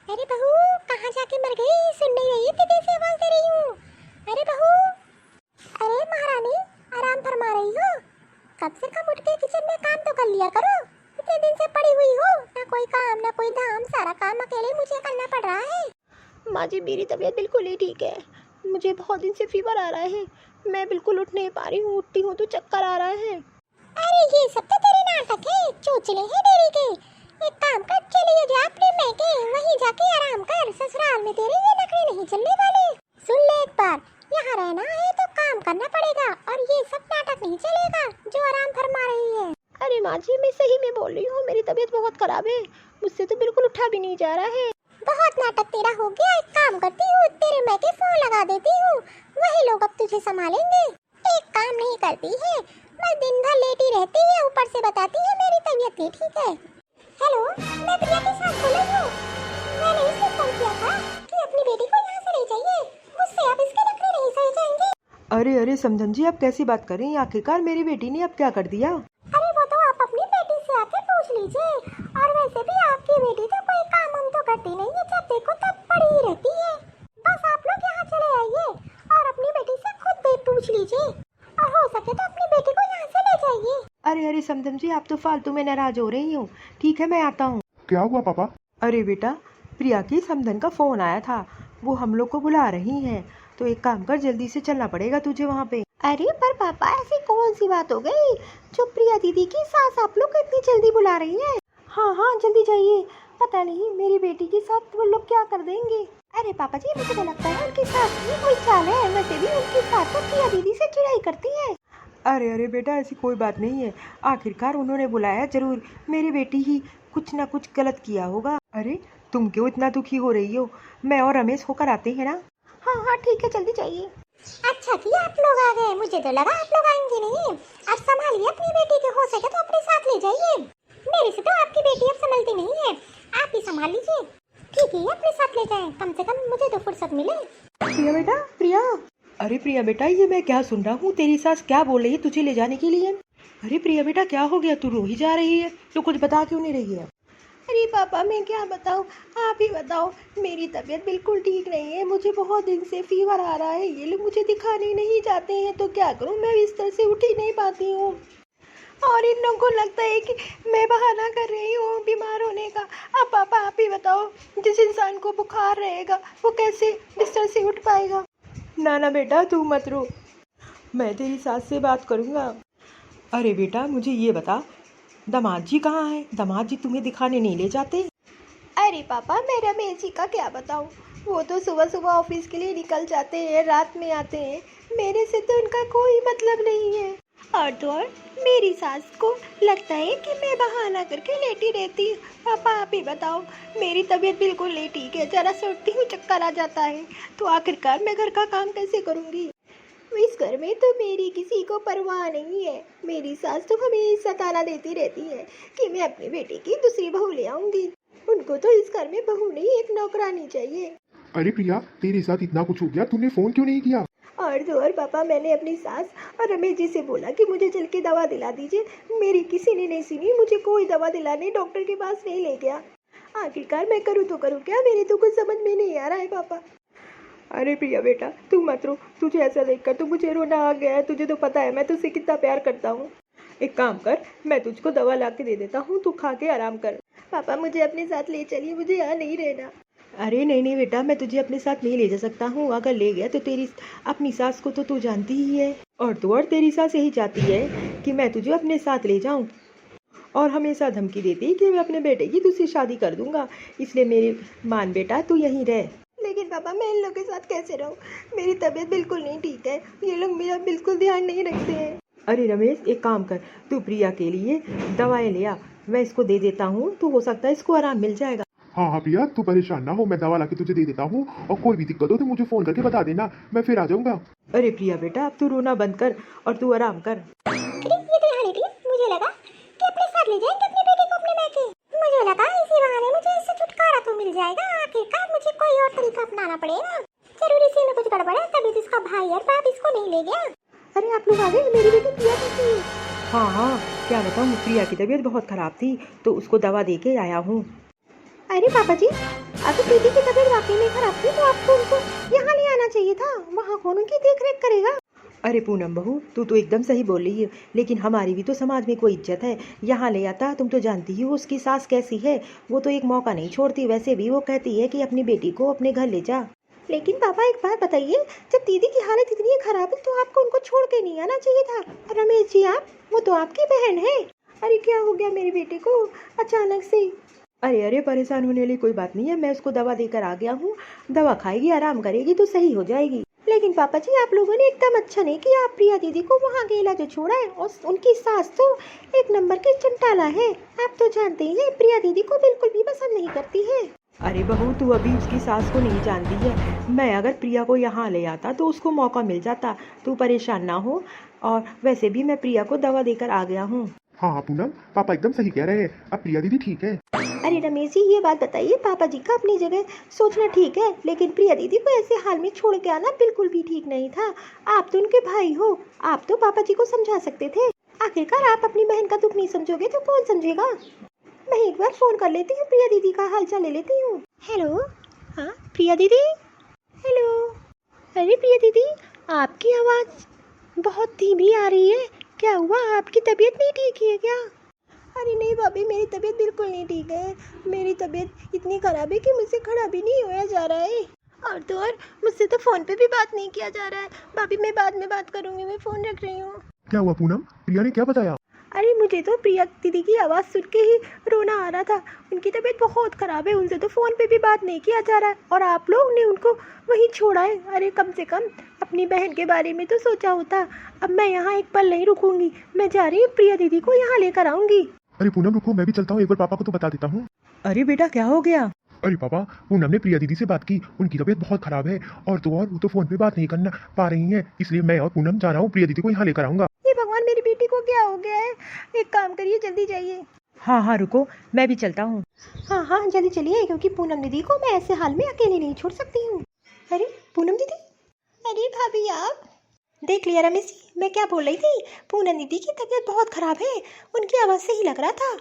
अरे बहू, कहाँ जाके मर गई? सुन नहीं रही? इतनी देर से आवाज दे रही हूँ। अरे बहू, अरे महारानी, आराम फरमा रही हो? कब से कब उठ के किचन में काम तो कर लिया करो। इतने दिन से पड़ी हुई हो, ना कोई काम ना कोई धाम, सारा काम अकेले मुझे करना पड़ रहा है। माँ जी, मेरी तबीयत बिल्कुल ही ठीक है। मुझे बहुत दिन से फीवर आ रहा है। मैं बिल्कुल उठ नहीं पा रही हूँ। उठती हूँ तो चक्कर आ रहा है। अरे ये सब तो तेरे नाटक है, चोचले हैं डेरी के। एक काम कर, चलिए जा अपने मैके, वहीं जाके आराम कर। ससुराल में तेरे ये नखरे नहीं चलने वाले। सुन ले एक बार, यहाँ रहना है तो काम करना पड़ेगा, और ये सब नाटक नहीं चलेगा जो आराम फरमा रही है। अरे माँ जी, मैं सही में बोल रही हूँ। मेरी तबीयत बहुत खराब है। मुझसे तो बिल्कुल उठा भी नहीं जा रहा है। बहुत नाटक तेरा हो गया। एक काम करती हूँ, तेरे मैके फोन लगा देती हूँ, वही लोग अब तुझे संभालेंगे। एक काम नहीं करती है, मैं दिन भर लेटी रहती है, ऊपर से बताती है मेरी तबीयत नहीं ठीक है। हेलो, मैं प्रिया के साथ बोल रही हूँ। मैंने इसलिए फोन किया था कि अपनी बेटी को यहाँ से ले जाइए, मुझसे अब इसके नखरे नहीं सहे जाएंगे। अरे अरे समधन जी, आप कैसी बात कर रही हैं? आखिरकार मेरी बेटी ने अब क्या कर दिया? अरे वो तो आप अपनी बेटी से आके पूछ लीजिए। और वैसे भी आपकी बेटी तो कोई काम हम तो करती नहीं है, जब देखो तब पड़ी ही रहती है। बस आप लोग यहाँ चले आइए और अपनी बेटी से खुद भी पूछ लीजिए, और हो सके तो अपनी बेटी को यहाँ से ले जाइए। अरे अरे समधन जी, आप तो फालतू में नाराज हो रही हो। ठीक है, मैं आता हूँ। क्या हुआ पापा? अरे बेटा, प्रिया की समधन का फोन आया था, वो हम लोग को बुला रही हैं। तो एक काम कर, जल्दी से चलना पड़ेगा तुझे वहाँ पे। अरे पर पापा, ऐसी कौन सी बात हो गई जो प्रिया दीदी की सास आप लोग को इतनी जल्दी बुला रही है? हाँ हाँ, जल्दी जाइए। पता नहीं मेरी बेटी के साथ वो लोग क्या कर देंगे। अरे पापा जी, मुझे तो लगता है उनकी सास में कोई चाल है। वैसे भी उनकी सास तो प्रिया दीदी से चिढ़ाई करती है। अरे अरे बेटा, ऐसी कोई बात नहीं है। आखिरकार उन्होंने बुलाया जरूर। मेरी बेटी ही कुछ ना कुछ गलत किया होगा। अरे तुम क्यों इतना दुखी हो रही हो? मैं और रमेश होकर आते हैं ना। हाँ हाँ ठीक है, जल्दी जाइए। अच्छा किया आप लोग आ गए, मुझे तो लगा आप लोग आएंगे नहीं। अब संभालिए अपनी बेटी के, हो सके तो अपने साथ ले जाइए। मेरे से तो आपकी बेटी अब संभलती नहीं है, आप ही संभाल लीजिए। ठीक है, अपने साथ ले जाएं, कम से कम मुझे तो फुर्सत मिले। प्रिया बेटा, प्रिया। अरे प्रिया बेटा, ये मैं क्या सुन रहा हूँ? तेरी सास क्या बोल रही है तुझे ले जाने के लिए? अरे प्रिया बेटा, क्या हो गया? तू रो ही जा रही है, तो कुछ बता क्यों नहीं रही है? अरे पापा, मैं क्या बताऊँ, आप ही बताओ। मेरी तबीयत बिल्कुल ठीक नहीं है। मुझे बहुत दिन से फीवर आ रहा है। ये लोग मुझे दिखाने नहीं जाते हैं, तो क्या करूँ? मैं बिस्तर से उठ ही नहीं पाती हूँ, और इन लोगों को लगता है कि मैं बहाना कर रही हूँ बीमार होने का। अब पापा आप ही बताओ, जिस इंसान को बुखार रहेगा वो कैसे बिस्तर से उठ पाएगा? ना ना बेटा, तू मत रो, मैं तेरी सास से बात करूँगा। अरे बेटा, मुझे ये बता, दामाद जी कहाँ हैं? दामाद जी तुम्हें दिखाने नहीं ले जाते? अरे पापा, मैं रमेश जी का क्या बताऊँ। वो तो सुबह सुबह ऑफिस के लिए निकल जाते हैं, रात में आते हैं। मेरे से तो उनका कोई मतलब नहीं है। और तो और मेरी सास को लगता है कि मैं बहाना करके लेटी रहती हूँ। पापा आप ही बताओ, मेरी तबीयत बिल्कुल नहीं ठीक है। जरा से उठती हूँ चक्कर आ जाता है, तो आखिरकार मैं घर का काम कैसे करूँगी? इस घर में तो मेरी किसी को परवाह नहीं है। मेरी सास तो हमेशा ताना देती रहती है कि मैं अपनी बेटी की दूसरी बहू ले आऊंगी। उनको तो इस घर में बहू नहीं, एक नौकरानी चाहिए। अरे प्रिया, तेरे साथ इतना कुछ हो गया, तूने फोन क्यों नहीं किया? और तो और पापा, मैंने अपनी सास और रमेश जी से बोला कि मुझे चल के दवा दिला दीजिए। मेरी किसी ने नहीं सुनी, मुझे कोई दवा दिलाने डॉक्टर के पास नहीं ले गया। आखिरकार मैं करूँ तो करूँ क्या? मेरी तो कुछ समझ में नहीं आ रहा है पापा। अरे प्रिया बेटा, तू मत रो। तुझे ऐसा देखकर तो मुझे रोना आ गया है। तुझे तो पता है मैं तुझसे कितना प्यार करता हूँ। एक काम कर, मैं तुझको दवा ला के दे देता हूँ, तू खा के आराम कर। पापा मुझे अपने साथ ले चलिए, मुझे यहाँ नहीं रहना। अरे नहीं नहीं बेटा, मैं तुझे अपने साथ नहीं ले जा सकता हूँ। अगर ले गया तो तेरी अपनी सास को तो तू जानती ही है, और तो और तेरी सास यही चाहती है कि मैं तुझे अपने साथ ले जाऊँ, और हमेशा धमकी देती है कि मैं अपने बेटे की दूसरी शादी कर दूंगा। इसलिए मेरी मान बेटा, तू यहीं रह। लेकिन पापा, मैं इन लोगों के साथ कैसे रहूं? मेरी तबीयत बिल्कुल नहीं ठीक है। ये लोग मेरा बिल्कुल ध्यान नहीं रखते हैं। अरे रमेश, एक काम कर, तू प्रिया के लिए दवाएं ले आ, मैं इसको दे देता हूँ, तो हो सकता है इसको आराम मिल जाएगा। हाँ हाँ प्रिया, तू परेशान ना हो, मैं दवा लाके तुझे दे देता हूँ, और कोई भी दिक्कत हो तो मुझे फोन करके बता देना, मैं फिर आ जाऊंगा। अरे प्रिया बेटा, अब तू रोना बंद कर और तू आराम कर। अरे ये तो यहाँ लेटी है, मुझे लगा कि अपने साथ ले जाएंगे अपनी बेटी को अपने मैके। मुझे लगा इसी बहाने मुझे इससे छुटकारा तो मिल जाएगा। आखिरकार मुझे कोई और तरीका अपनाना पड़ेगा। जरूर इसी में कुछ गड़बड़ है, तभी तो इसका भाई और बाप इसको नहीं ले गया। अरे आप लोग आ गए, मेरी बेटी प्रिया कैसी है? हाँ हाँ, क्या बताऊँ, प्रिया की तबीयत बहुत खराब थी, तो उसको दवा दे के आया हूँ। अरे पापा जी, अगर दीदी की तबीयत वाकई में खराब थी तो आपको उनको यहाँ ले आना चाहिए था। वहाँ कौन उनकी देख रेख करेगा? अरे पूनम बहू, तू तो एकदम सही बोल रही है, लेकिन हमारी भी तो समाज में कोई इज्जत है। यहाँ ले आता, तुम तो जानती ही हो उसकी सास कैसी है, वो तो एक मौका नहीं छोड़ती। वैसे भी वो कहती है कि अपनी बेटी को अपने घर ले जा। लेकिन पापा एक बात बताइए, जब दीदी की हालत इतनी खराब है तो आपको उनको छोड़ के नहीं आना चाहिए था। रमेश जी, आप, वो तो आपकी बहन है। अरे क्या हो गया मेरे बेटे को अचानक से? अरे परेशान होने वाली कोई बात नहीं है, मैं उसको दवा देकर आ गया हूँ। दवा खाएगी, आराम करेगी तो सही हो जाएगी। लेकिन पापा जी, आप लोगों ने एकदम अच्छा नहीं किया। आप प्रिया दीदी को वहाँ के इलाज छोड़ा है, और उनकी सास तो एक नंबर की चंटाला है। आप तो जानते ही हैं, प्रिया दीदी को बिल्कुल भी पसंद नहीं करती है। अरे बहू, तू अभी उसकी सास को नहीं जानती है। मैं अगर प्रिया को यहाँ ले आता तो उसको मौका मिल जाता। तू परेशान ना हो, और वैसे भी मैं प्रिया को दवा देकर आ गया हूँ। हाँ पूनम, पापा एकदम सही कह रहे हैं, अब प्रिया दीदी ठीक है। अरे रमेश जी, ये बात बताइए, पापा जी का अपनी जगह सोचना ठीक है, लेकिन प्रिया दीदी को ऐसे हाल में छोड़ के आना बिल्कुल भी ठीक नहीं था। आप तो उनके भाई हो, आप तो पापा जी को समझा सकते थे। आखिरकार आप अपनी बहन का दुख नहीं समझोगे तो कौन समझेगा? मैं एक बार फोन कर लेती हूँ, प्रिया दीदी का हाल चाल ले लेती हूँ। हेलो, हाँ प्रिया दीदी, हेलो। अरे प्रिया दीदी, आपकी आवाज़ बहुत धीमी आ रही है, क्या हुआ? आपकी तबीयत नहीं ठीक है क्या? अरे नहीं भाभी, मेरी तबीयत बिल्कुल नहीं ठीक है। मेरी तबीयत इतनी ख़राब है कि मुझसे खड़ा भी नहीं होया जा रहा है, और तो और मुझसे तो फ़ोन पे भी बात नहीं किया जा रहा है। भाभी मैं बाद में बात करूँगी, मैं फ़ोन रख रही हूँ। क्या हुआ पूनम, प्रिया ने क्या बताया? अरे मुझे तो प्रिया दीदी की आवाज़ सुन के ही रोना आ रहा था। उनकी तबीयत बहुत ख़राब है, उनसे तो फ़ोन पे भी बात नहीं किया जा रहा है, और आप लोग ने उनको वहीं छोड़ा है। अरे कम से कम अपनी बहन के बारे में तो सोचा होता। अब मैं यहाँ एक पल नहीं रुकूंगी, मैं जा रही हूँ, प्रिया दीदी को यहाँ लेकर आऊँगी। अरे पूनम रुको, मैं भी चलता हूँ, एक बार पापा को तो बता देता हूँ। अरे बेटा, क्या हो गया? अरे पापा, पूनम ने प्रिया दीदी से बात की, उनकी तबीयत बहुत खराब है, और तो और वो तो फोन पे बात नहीं करना पा रही हैं, इसलिए मैं और पूनम जा रहा हूँ, प्रिया दीदी को यहाँ लेकर आऊंगा। ये भगवान, मेरी बेटी को क्या हो गया है? एक काम करिए, जल्दी जाइए। हाँ रुको, मैं भी चलता हूँ। हाँ जल्दी चलिए, क्योंकि पूनम दीदी को मैं ऐसे हाल में अकेले नहीं छोड़ सकती हूँ। अरे पूनम दीदी, अरे भाभी आप देख लिया रमेश जी, मैं क्या बोल रही थी? पूनम दीदी की तबीयत बहुत खराब है, उनकी आवाज़ से ही लग रहा था।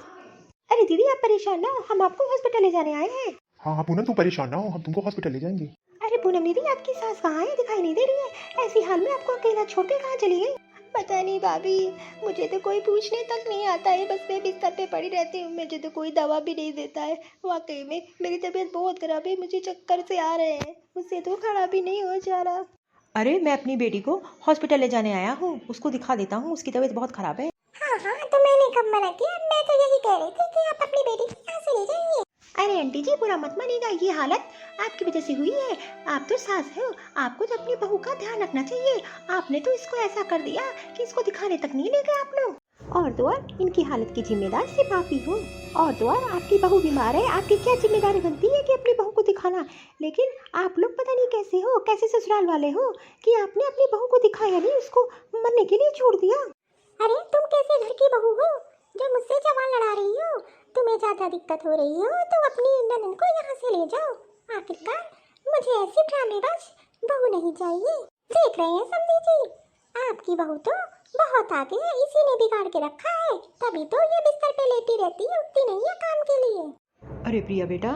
अरे दीदी आप परेशान ना हो, हम आपको हॉस्पिटल ले जाने आए हैं। हाँ पूनम, तू परेशान ना हो, हम तुमको हॉस्पिटल ले जाएंगे। अरे पूनम दीदी, आपकी सास कहाँ है? दिखाई नहीं दे रही है। ऐसी हाल में आपको अकेला छोड़ के कहाँ चली गई? पता नहीं भाभी, मुझे तो कोई पूछने तक नहीं आता है, बस मैं बिस्तर पे पड़ी रहती हूँ। मुझे तो कोई दवा भी नहीं देता है। वाकई में मेरी तबीयत बहुत खराब है, मुझे चक्कर से आ रहे हैं, मुझसे तो खड़ा भी नहीं हो जा रहा। अरे मैं अपनी बेटी को हॉस्पिटल ले जाने आया हूँ, उसको दिखा देता हूँ, उसकी तबीयत बहुत खराब है। हाँ तो मैंने कब मना किया? मैं तो यही कह रही थी कि आप अपनी बेटी को यहाँ से ले जाइए। अरे आंटी जी, बुरा मत मानिएगा, ये हालत आपकी वजह से हुई है। आप तो सास हो, आपको तो अपनी बहू का ध्यान रखना चाहिए। आपने तो इसको ऐसा कर दिया कि इसको दिखाने तक नहीं ले गए आप लोग। और तो और इनकी हालत की जिम्मेदार सिर्फ आप ही हो। और तो और आपकी बहू बीमार है, आपकी क्या जिम्मेदारी बनती है कि अपनी बहू को दिखाना? लेकिन आप लोग पता नहीं कैसे हो, कैसे ससुराल वाले हो कि आपने अपनी बहू को दिखाया नहीं, उसको मरने के लिए छोड़ दिया। अरे तुम कैसे घर की बहू हो जो मुझसे जवान लड़ा रही हो? तुम्हें ज्यादा दिक्कत हो रही हो तो अपनी ननद को यहाँ से ले जाओ। आखिरकार मुझे ऐसी ड्रामेबाज बहू नहीं चाहिए। देख रहे हैं समझी जी, आपकी बहू तो बहुत आगे है, इसी ने बिगाड़ के रखा है, तभी तो ये बिस्तर पे लेटी रहती है, उठती नहीं है काम के लिए। अरे प्रिया बेटा,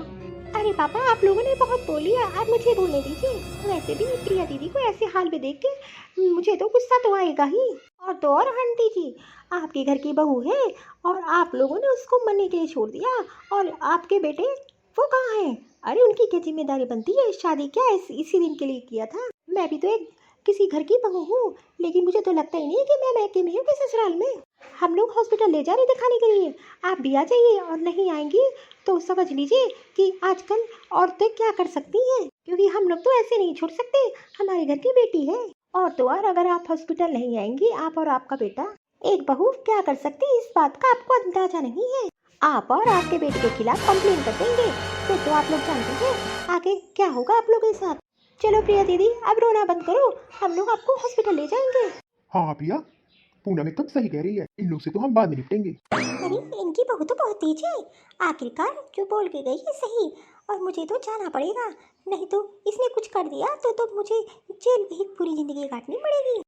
अरे पापा, आप लोगों ने बहुत बोल लिया, आप मुझे बोलने दीजिए। वैसे भी प्रिया दीदी को ऐसे हाल में देख के मुझे तो गुस्सा तो आएगा ही। और तो और आंटी जी, आपके घर की बहू है और आप लोगों ने उसको मरने के लिए छोड़ दिया, और आपके बेटे वो कहाँ हैं? अरे उनकी क्या जिम्मेदारी बनती है? शादी क्या इसी दिन के लिए किया था? मैं भी तो एक किसी घर की बहू हूँ, लेकिन मुझे तो लगता ही नहीं है कि मैं मैके में हूँ कि ससुराल में। हम लोग हॉस्पिटल ले जा रहे दिखाने के लिए, आप भी आ जाइए, और नहीं आएंगी तो समझ लीजिए कि आजकल औरतें क्या कर सकती हैं, क्योंकि हम लोग तो ऐसे नहीं छोड़ सकते, हमारे घर की बेटी है। और तो और अगर आप हॉस्पिटल नहीं आएंगी, आप और आपका बेटा, एक बहू क्या कर सकती है इस बात का आपको अंदाजा नहीं है। आप और आपके बेटे के खिलाफ कंप्लेन कर देंगे, फिर तो आप लोग जानते हैं आगे क्या होगा आप लोगों के साथ। चलो प्रिया दीदी, अब रोना बंद करो, हम लोग आपको हॉस्पिटल ले जाएंगे। हाँ प्रिया, पूनम एकदम सही कह रही है, इन लोग से तो हम बाद में निपटेंगे। अरे इनकी बहू तो बहुत तेज है, आखिरकार जो बोल के गई है सही, और मुझे तो जाना पड़ेगा, नहीं तो इसने कुछ कर दिया तो मुझे जेल में ही पूरी जिंदगी काटनी पड़ेगी।